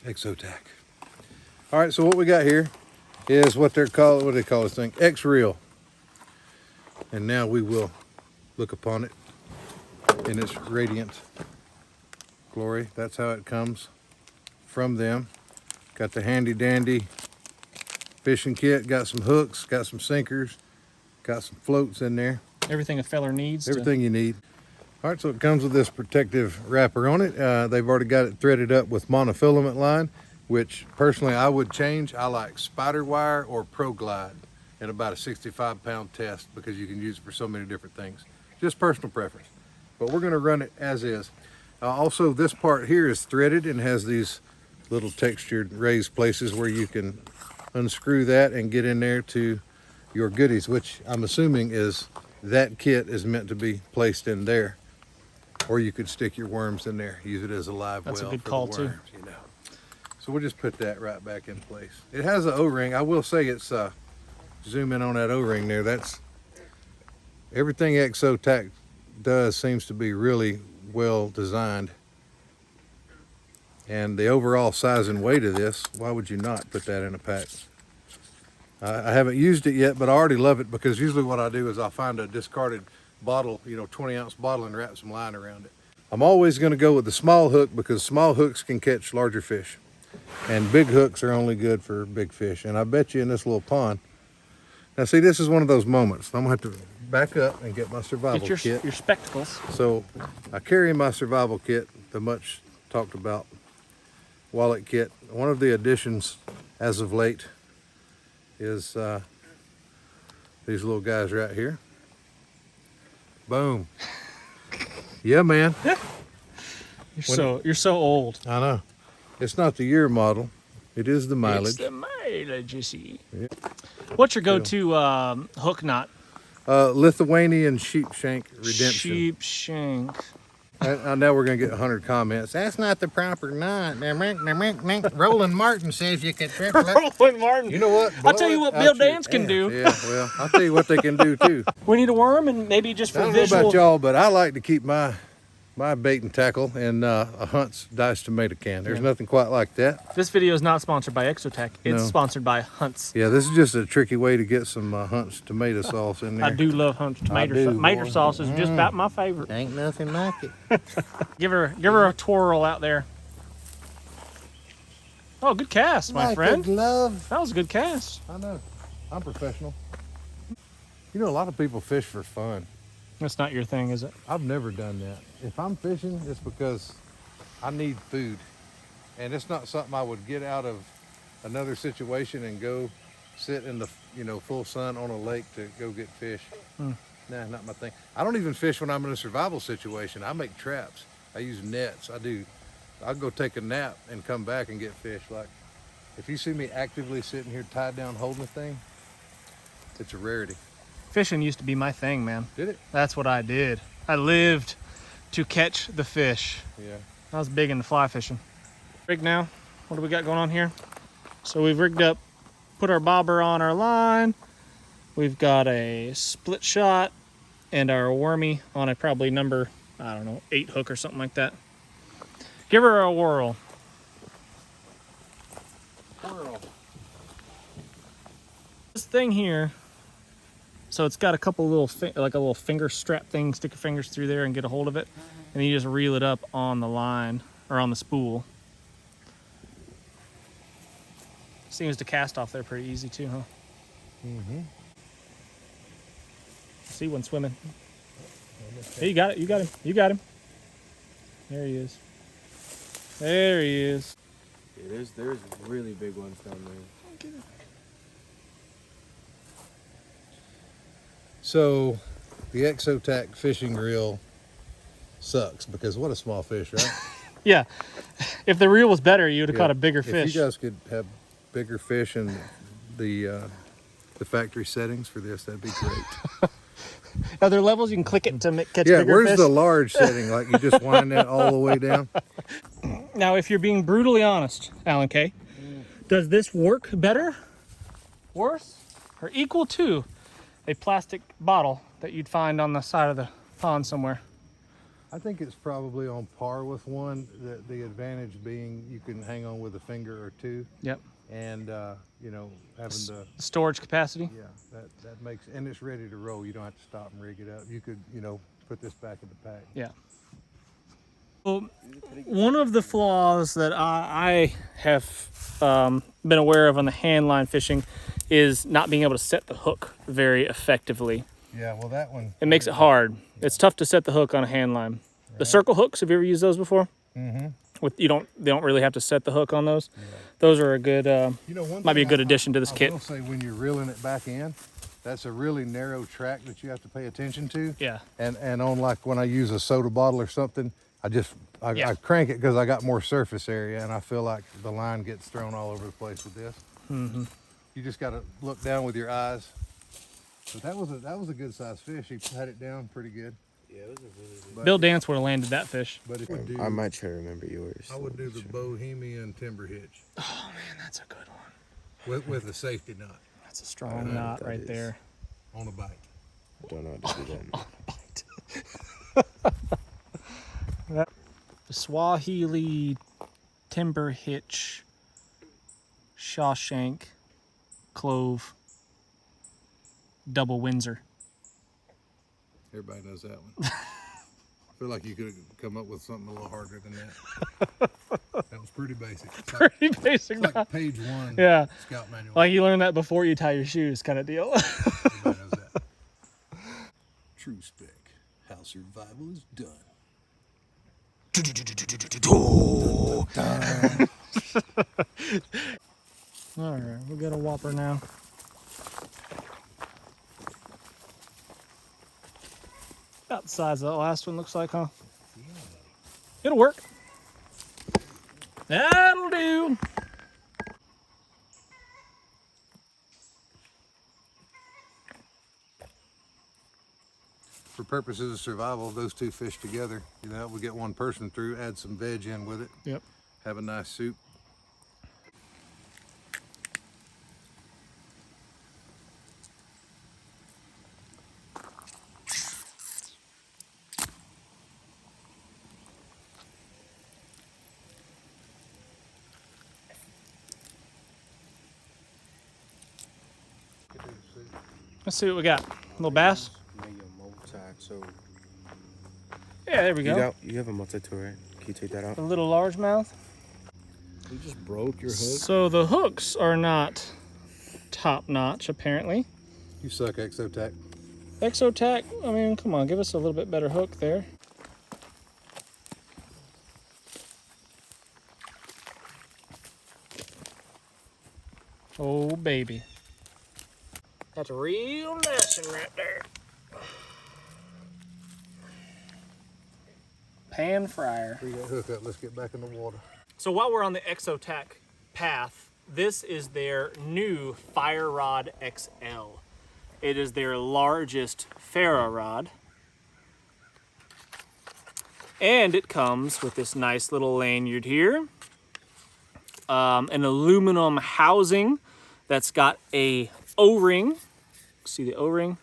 Exotac. All right, so what we got here is what they call this thing? Xreel. And now we will look upon it in its radiant glory. That's how it comes from them. Got the handy dandy fishing kit, got some hooks, got some sinkers, got some floats in there. Everything a feller needs. Everything you need. All right, so it comes with this protective wrapper on it. They've already got it threaded up with monofilament line, which personally I would change. I like spider wire or Pro Glide at about a 65-pound test because you can use it for so many different things. Just personal preference. But we're gonna run it as is. Also, this part here is threaded and has these little textured raised places where you can unscrew that and get in there to your goodies, which I'm assuming is that kit is meant to be placed in there. Or you could stick your worms in there, use it as a live well. That's a good for call the too. worms, you know. So we'll just put that right back in place. It has an O-ring. I will say it's, zoom in on that O-ring there. That's, everything Exotac does seems to be really well designed. And the overall size and weight of this, why would you not put that in a pack? I haven't used it yet, but I already love it because usually what I do is I'll find a discarded bottle, 20-ounce bottle, and wrap some line around it. I'm always going to go with the small hook because small hooks can catch larger fish. And big hooks are only good for big fish. And I bet you in this little pond. Now see, this is one of those moments. I'm going to have to back up and get my survival kit. Your spectacles. So I carry my survival kit, the much talked about wallet kit. One of the additions as of late is these little guys right here. Boom. Yeah, man. You're so old. I know. It's not the year model. It is the mileage. It's the mileage, you see. Yeah. What's your go-to hook knot? Lithuanian sheep shank redemption. Sheep shank. I know we're going to get 100 comments. That's not the proper knot. Roland Martin says you can triple it. Roland Martin. You know what? I'll tell you what Bill Dance can do. Yeah, well, I'll tell you what they can do too. We need a worm and maybe just for I don't visual. know about y'all, but I like to keep my bait and tackle in a Hunt's diced tomato can. There's nothing quite like that. This video is not sponsored by Exotec. It's sponsored by Hunt's. Yeah, this is just a tricky way to get some Hunt's tomato sauce in there. I do love Hunt's tomato sauce. Is just about my favorite. Ain't nothing like it. Give her a twirl out there. Oh, good cast, my friend. Love. That was a good cast. I know. I'm professional. You know, a lot of people fish for fun. That's not your thing, is it? I've never done that. If I'm fishing, it's because I need food. And it's not something I would get out of another situation and go sit in the full sun on a lake to go get fish. Nah, not my thing. I don't even fish when I'm in a survival situation. I make traps. I use nets. I'll go take a nap and come back and get fish. Like, if you see me actively sitting here tied down holding a thing, it's a rarity. Fishing used to be my thing, man. Did it? That's what I did. I lived to catch the fish. Yeah. I was big into fly fishing. Rig now. What do we got going on here? So we've rigged up, put our bobber on our line. We've got a split shot and our wormy on a probably number, I don't know, 8 hook or something like that. Give her a whirl. Whirl. This thing here, so it's got a couple little, like a little finger strap thing, stick your fingers through there and get a hold of it. And then you just reel it up on the line, or on the spool. Seems to cast off there pretty easy too, huh? Mm-hmm. See one swimming. Hey, you got it, you got him, you got him. There he is. There he is. Yeah, there's really big ones down there. So the Exotac fishing reel sucks because what a small fish, right? Yeah. If the reel was better, you would have caught a bigger fish. If you guys could have bigger fish in the factory settings for this, that'd be great. Are there levels you can click it to catch yeah, bigger where's fish? the large setting? Like you just wind that all the way down? Now, if you're being brutally honest, Alan K, does this work better, worse, or equal to a plastic bottle that you'd find on the side of the pond somewhere? I think it's probably on par with one. The advantage being you can hang on with a finger or two. Yep. And you know, having the Storage capacity. yeah, that makes, and it's ready to roll. You don't have to stop and rig it up. You could, you know, put this back in the pack. Yeah. Well, one of the flaws that I have been aware of on the hand line fishing is not being able to set the hook very effectively. Yeah, well, that one. It makes it hard. Yeah. It's tough to set the hook on a hand line. Right. The circle hooks, have you ever used those before? Mm-hmm. They don't really have to set the hook on those. Yeah. Those are a good, you know, might be a good addition to this kit. I will say when you're reeling it back in, that's a really narrow track that you have to pay attention to. Yeah. And on, like, when I use a soda bottle or something, I crank it because I got more surface area, and I feel like the line gets thrown all over the place with this. Mm-hmm. You just got to look down with your eyes. But that was a good sized fish. He had it down pretty good. Yeah, it was a really good. Bill Dance would have landed that fish. But if you do, I might try to remember yours. I would do the Bohemian timber hitch. Oh man, that's a good one. With a safety knot. That's a strong knot right there. On a bite. I don't know how to do that. On a bite. The Swahili timber hitch, Shawshank, clove, double Windsor. Everybody knows that one. I feel like you could have come up with something a little harder than that. That was pretty basic. Pretty basic. It's like page 1. Yeah. Scout manual. Like you learn that before you tie your shoes, kind of deal. Everybody knows that. True spec. How survival is done. All right, we got a whopper now. About the size of that last one, looks like, huh? Yeah. It'll work. That'll do. For purposes of survival, those two fish together, you know, we get one person through, add some veg in with it. Yep. Have a nice soup. Let's see what we got. Little bass. Yeah, there we go. You have a multi-tool, right? Can you take that out? A little largemouth. You just broke your hook. So the hooks are not top notch, apparently. You suck, Exotac. Exotac, I mean, come on, give us a little bit better hook there. Oh, baby. That's a real nice one right there. Pan fryer. Free that hook up. Let's get back in the water. So while we're on the Exotac path, this is their new Fire Rod XL. It is their largest ferro rod. And it comes with this nice little lanyard here. An aluminum housing that's got a O-ring. See the O-ring?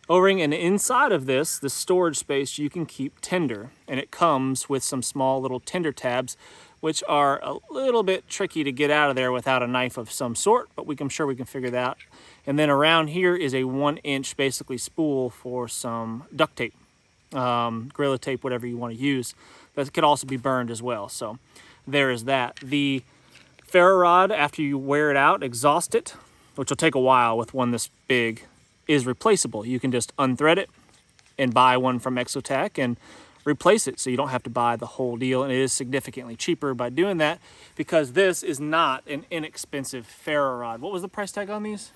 O-ring, and inside of this, the storage space, you can keep tinder. And it comes with some small little tinder tabs, which are a little bit tricky to get out of there without a knife of some sort, but I'm sure we can figure that out. And then around here is a 1-inch basically spool for some duct tape, Gorilla tape, whatever you want to use. That could also be burned as well. So there is that. The ferro rod, after you wear it out, exhaust it, which will take a while with one this big, is replaceable. You can just unthread it and buy one from Exotac and replace it, so you don't have to buy the whole deal, and it is significantly cheaper by doing that because this is not an inexpensive ferro rod. What was the price tag on these?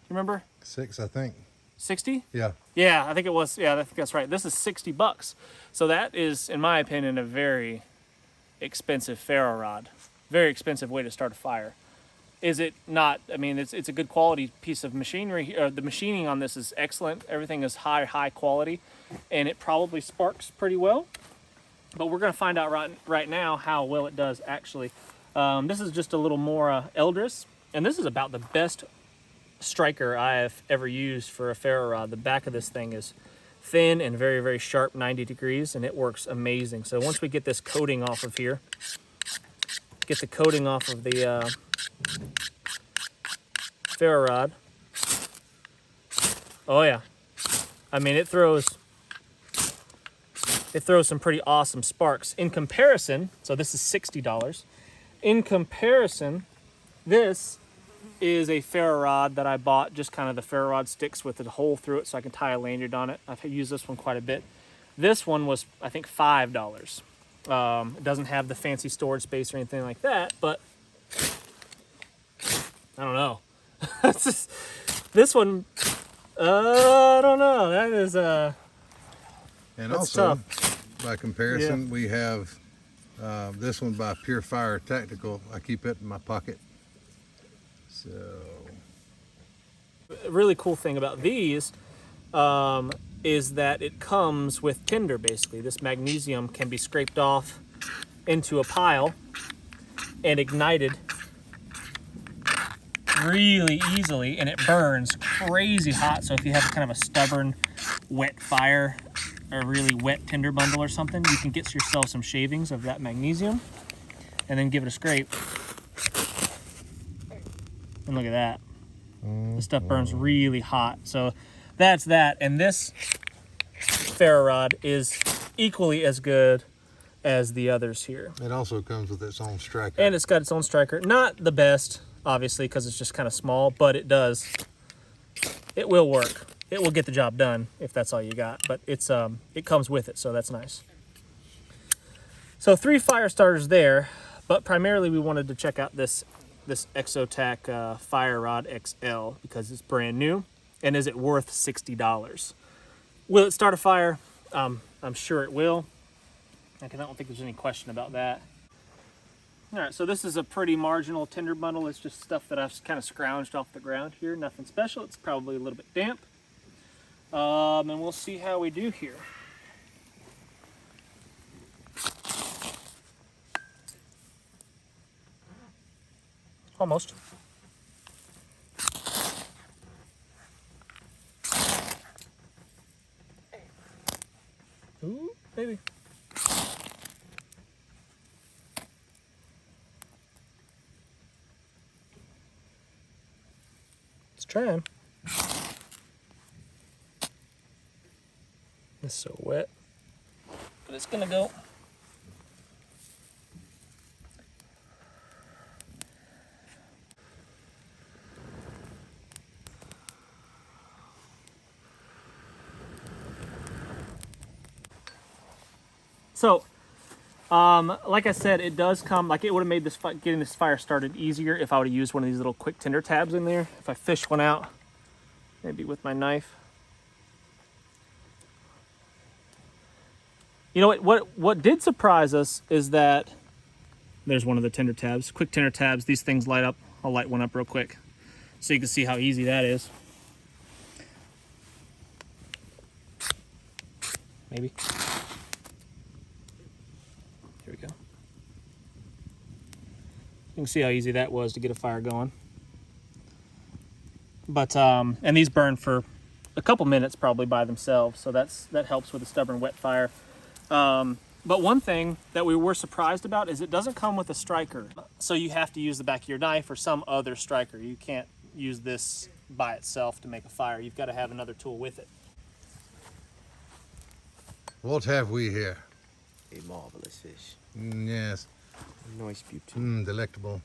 You remember? 6, I think. 60? Yeah. Yeah, I think it was. Yeah, I think that's right. This is $60. So that is, in my opinion, a very expensive ferro rod. Very expensive way to start a fire. Is it not? I mean, it's a good quality piece of machinery. The machining on this is excellent. Everything is high quality, and it probably sparks pretty well. But we're going to find out right now how well it does actually. This is just a little Mora Eldris, and this is about the best striker I have ever used for a ferro rod. The back of this thing is thin and very, very sharp 90 degrees, and it works amazing. So once we get this coating off of here, get the coating off of the ferro rod. Oh yeah, I mean it throws some pretty awesome sparks. In comparison, so this is $60. In comparison, this is a ferro rod that I bought, just kind of the ferro rod sticks with a hole through it so I can tie a lanyard on it. I've used this one quite a bit. This one was, I think, $5. It doesn't have the fancy storage space or anything like that, but I don't know. This one, I don't know. That is And that's also, tough. by comparison, we have this one by Pure Fire Tactical. I keep it in my pocket. So, A really cool thing about these is that it comes with tinder, basically. This magnesium can be scraped off into a pile and ignited really easily, and it burns crazy hot. So if you have kind of a stubborn, wet fire, or a really wet tinder bundle or something, you can get yourself some shavings of that magnesium and then give it a scrape. And look at that. This stuff burns really hot. So that's that. And this ferro rod is equally as good as the others here. it also comes with its own striker. And it's got its own striker. Not the best, obviously, because it's just kind of small, but it will work. It will get the job done if that's all you got. But it comes with it, so that's nice. So 3 fire starters there, but primarily we wanted to check out this Exotac Fire Rod XL because it's brand new. And is it worth $60? Will it start a fire? I'm sure it will. I don't think there's any question about that. All right, so this is a pretty marginal tinder bundle. It's just stuff that I've kind of scrounged off the ground here. Nothing special. It's probably a little bit damp. And we'll see how we do here. Almost. Ooh, maybe. Let's try 'em. It's so wet, but it's gonna go. So, like I said, it does come, like it would have made this getting this fire started easier if I would have used one of these little quick tinder tabs in there. If I fish one out, maybe with my knife. You know what did surprise us is that there's one of the tinder tabs, quick tinder tabs. These things light up. I'll light one up real quick so you can see how easy that is. Maybe. Here we go. You can see how easy that was to get a fire going. But and these burn for a couple minutes probably by themselves, so that helps with a stubborn wet fire. But one thing that we were surprised about is it doesn't come with a striker, so you have to use the back of your knife or some other striker. You can't use this by itself to make a fire. You've got to have another tool with it. What have we here? A marvelous fish. Yes. Nice beauty. Delectable.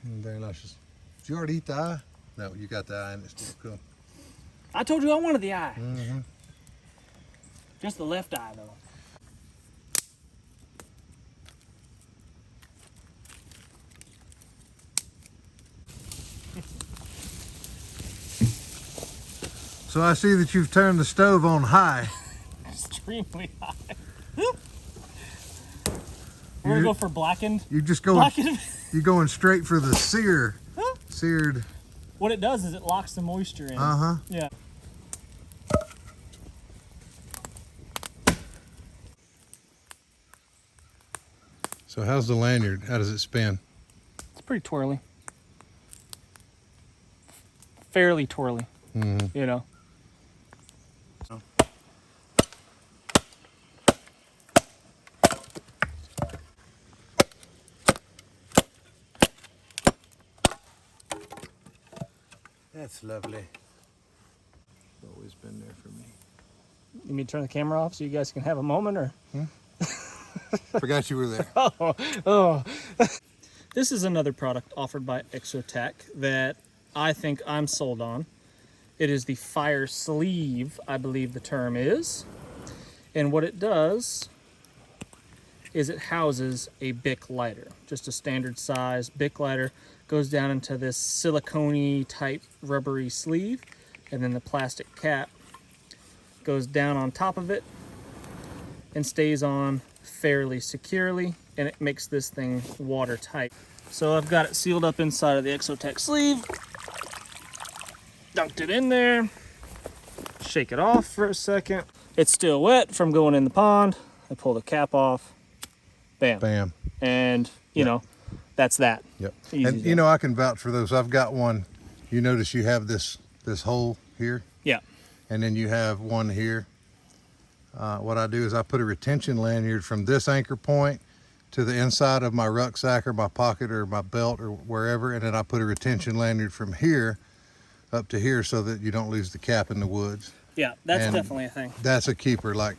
Very luscious. Did you already eat the eye? No, you got the eye and it's still cool. I told you I wanted the eye. Mm-hmm. Just the left eye, though. So I see that you've turned the stove on high. Extremely high. We're gonna go for blackened. You just going, Blackened. you're going straight for the seared. What it does is it locks the moisture in. Uh-huh. Yeah. So how's the lanyard? How does it spin? It's pretty twirly. Fairly twirly. Mm-hmm. You know. That's lovely. Always been there for me. You need me to turn the camera off so you guys can have a moment, or? Forgot you were there. Oh. This is another product offered by Exotac that I think I'm sold on. It is the fire sleeve, I believe the term is. And what it does is it houses a Bic lighter, just a standard size Bic lighter. Goes down into this silicone type rubbery sleeve, and then the plastic cap goes down on top of it and stays on fairly securely, and it makes this thing watertight. So I've got it sealed up inside of the Exotec sleeve, dunked it in there, shake it off for a second. It's still wet from going in the pond. I pull the cap off, bam. Bam. And you know, that's that. Yep. Easy And as you that. know, I can vouch for those. I've got one. You notice you have this hole here, Yeah. and then you have one here. What I do is I put a retention lanyard from this anchor point to the inside of my rucksack or my pocket or my belt or wherever, and then I put a retention lanyard from here up to here so that you don't lose the cap in the woods. Yeah, that's And definitely a thing. That's a keeper. Like,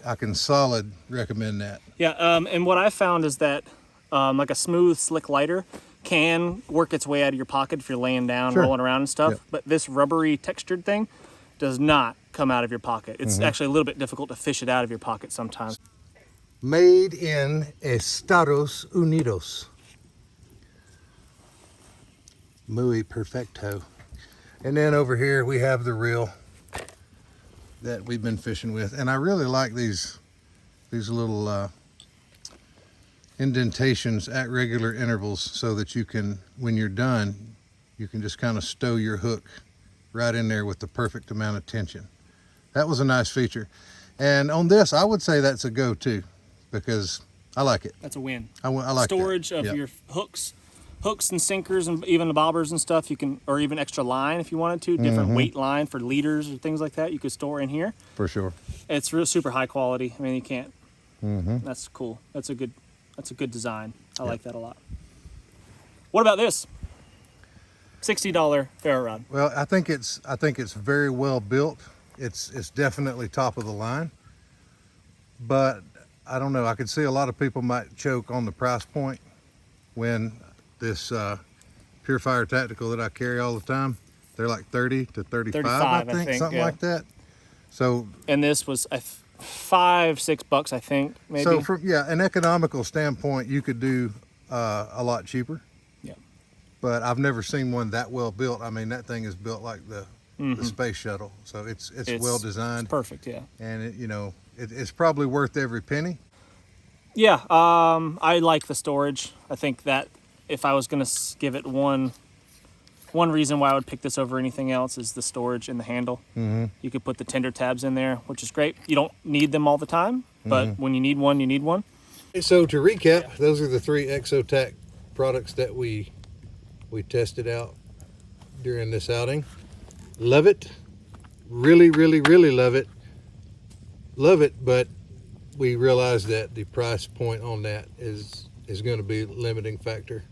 I can solid recommend that. Yeah, and what I found is that like a smooth, slick lighter can work its way out of your pocket if you're laying down, Sure. rolling around and stuff. Yep. But this rubbery textured thing does not come out of your pocket. It's actually a little bit difficult to fish it out of your pocket sometimes. Made in Estados Unidos. Muy perfecto. And then over here we have the reel that we've been fishing with. And I really like these little indentations at regular intervals so that you can, when you're done, you can just kind of stow your hook right in there with the perfect amount of tension. That was a nice feature. And on this, I would say that's a go-to because I like it. That's a win. I like that. Storage of Yep. your hooks and sinkers, and even the bobbers and stuff. You can, or even extra line if you wanted to, different weight line for leaders or things like that. You could store in here. For sure. It's real super high quality. I mean, you can't. That's cool. That's a good design. I like that a lot. What about this? $60 ferro rod. Well, I think it's very well built. It's definitely top of the line. But I don't know. I could see a lot of people might choke on the price point when this Pure Fire Tactical that I carry all the time, they're like 30 to 35, I think, something yeah. like that. So, And this was $5-6, I think, maybe. so from an economical standpoint, you could do a lot cheaper. Yeah. But I've never seen one that well built. I mean, that thing is built like the space shuttle. So it's well designed. It's perfect, yeah. And it's probably worth every penny. Yeah, I like the storage. I think that if I was going to give it one reason why I would pick this over anything else is the storage in the handle. You could put the tinder tabs in there, which is great. You don't need them all the time, but when you need one, you need one. So to recap, those are the 3 Exotac products that we tested out during this outing. Love it. Really, really, really love it. Love it, but we realize that the price point on that is going to be a limiting factor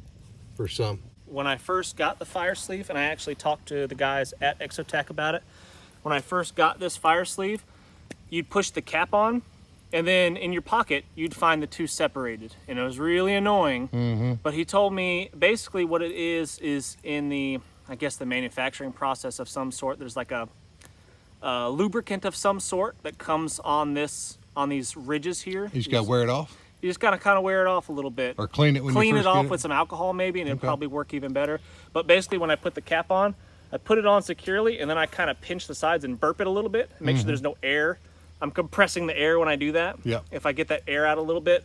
for some. When I first got the fire sleeve, and I actually talked to the guys at Exotac about it, when I first got this fire sleeve, you'd push the cap on, and then in your pocket, you'd find the two separated, and it was really annoying. But he told me basically what it is in the, I guess, the manufacturing process of some sort. There's like a lubricant of some sort that comes on these ridges here. You just got to wear it off? You just gotta kind of wear it off a little bit. Or clean it when you clean first it get off it? with some alcohol maybe, and it'll probably work even better. But basically when I put the cap on, I put it on securely, and then I kind of pinch the sides and burp it a little bit, make sure there's no air. I'm compressing the air when I do that. Yep. If I get that air out a little bit,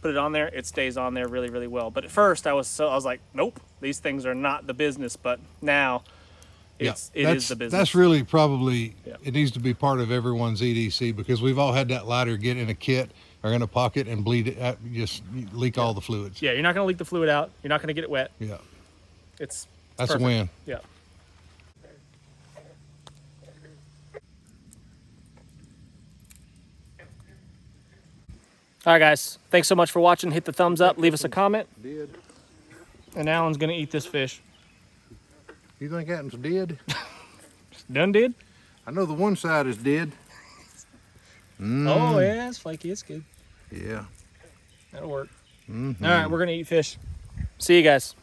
put it on there, it stays on there really, really well. But at first I was like, nope, these things are not the business. But now it is the business. That's really probably, it needs to be part of everyone's EDC, because we've all had that lighter get in a kit or in a pocket and bleed it out, just leak all the fluids. Yeah, you're not gonna leak the fluid out. You're not gonna get it wet. Yeah. It's That's perfect. a win. Yeah. All right, guys. Thanks so much for watching. Hit the thumbs up. Leave us a comment. Did. And Alan's gonna eat this fish. You think that one's dead? Done did? I know the one side is dead. Oh yeah, it's flaky. It's good. Yeah. That'll work. Mm-hmm. All right, we're gonna eat fish. See you guys.